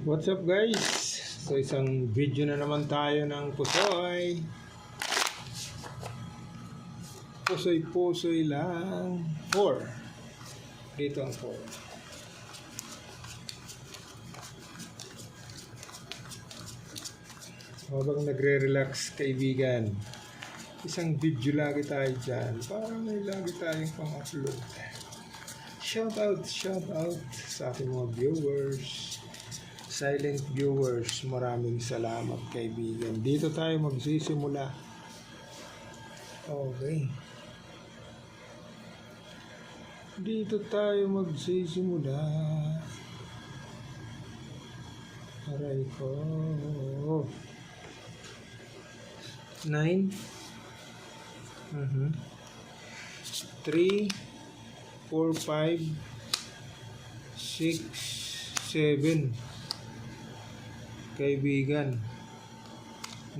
What's up guys? So isang video na naman tayo ng pusoy. Pusoy lang. 4. Dito ang 4. Habang nagre-relax kaibigan, isang video lagi tayo dyan para may lagi tayong pang-upload. Shout out sa ating mga viewers, silent viewers, maraming salamat kaibigan. Dito tayo magsisimula. Okay, dito tayo magsisimula. Aray ko. 9 3 4 5 6 7 kaibigan,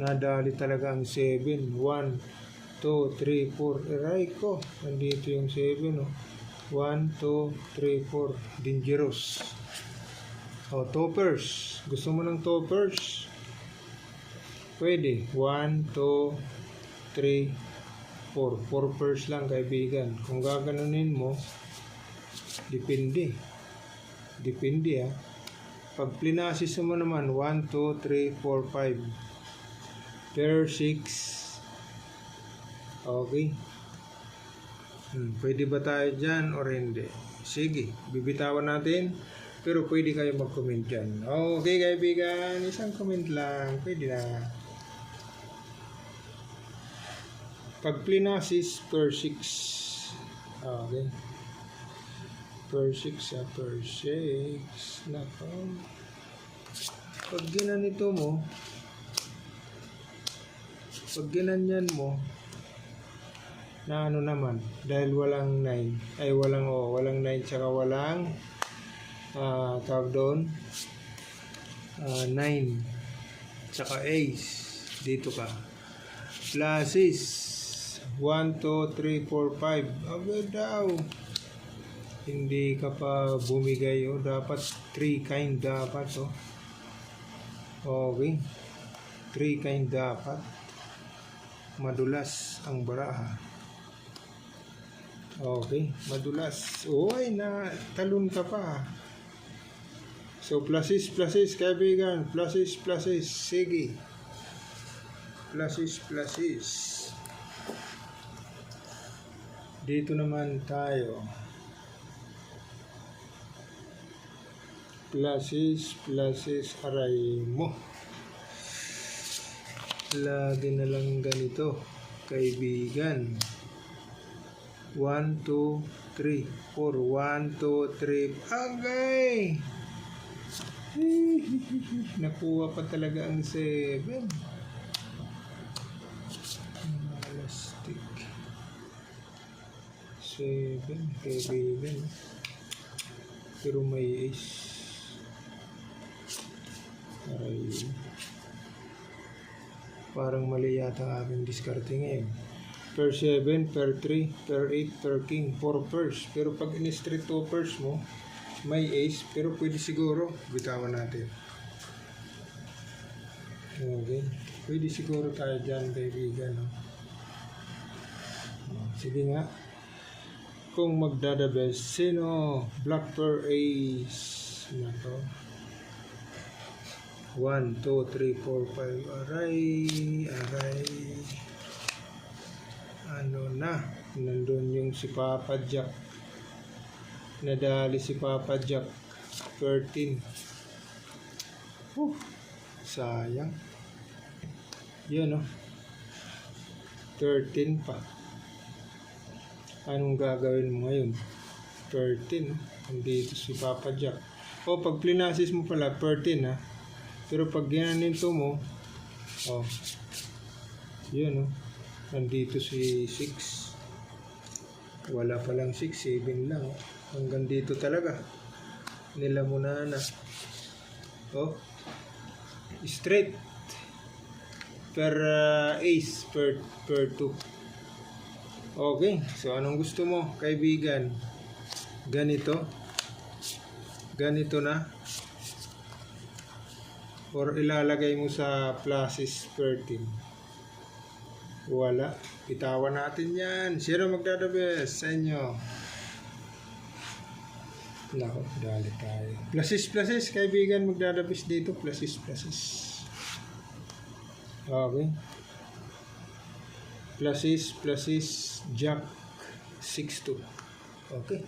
nadali talaga ang 7. 1 2 3 4. Aray ko, nandito yung 7 oh. 1 2 3 4. Dangerous. Toppers, gusto mo ng toppers? Pwede. 1 2 3 4. 4 pairs lang kaibigan. Kung gaganunin mo, depende ah. Pag plinasis mo naman 1 2 3 4 5 pair 6. Okay, pwede ba tayo dyan or hindi? Sige, bibitawan natin, pero pwede kayo mag-comment dyan. Okay kaibigan, isang comment lang, pwede na. Pag plinasis per 6. Okay, per 6 per 6. Nako, pag ginanito mo, pag ginanyan mo na ano naman, dahil walang 9 ay walang 9 tsaka walang tawag doon 9 tsaka ace, dito ka pluses 1 2 3 4 5. Agad daw, hindi ka pa bumigay dapat 3 kind dapat okay, 3 kind dapat. Madulas ang baraha. Okay, madulas. Uy, na talon ka pa. So pluses kaibigan, pluses. Sige, pluses. Dito naman tayo. Pluses, aray mo. Lagi na lang ganito kaibigan. 1 2 3 4. 1 2 3. Agay! Nakuha pa talaga ang 7. Malastik 7 kaibigan, pero may ace. Aray, parang mali yata ang aking diskarte ngayon. Per 7, per 3, per 8, per king, 4 pairs. Pero pag in-street 2 pairs mo, may ace, pero pwede siguro bitawan natin. Okay, pwede siguro tayo dyan kaibigan. Sige nga, kung magdadabes, sino? Black per ace na to. 1 2 3 4 5. Aray, ano na, nandun yung si Papa Jack, nadali si Papa Jack 13. Sayang yun 13 pa. Anong gagawin mo ngayon? 13, nandito si Papa Jack. Pag plinasis mo pala 13 pero pag ginaninto mo yun nandito si 6. Wala palang 6, 7 lang. Hanggang dito talaga. Nilamunan na. Straight. Per ace. Per 2. Okay. So, anong gusto mo, kaibigan? Ganito na. or ilalagay mo sa pluses 13. Wala. Bitawan natin yan. Sino magdadabes sa inyo? Nako, dali tayo. Pluses, kaibigan, magdadabes dito. Pluses. Okay. Pluses, Jack 6-2. Okay.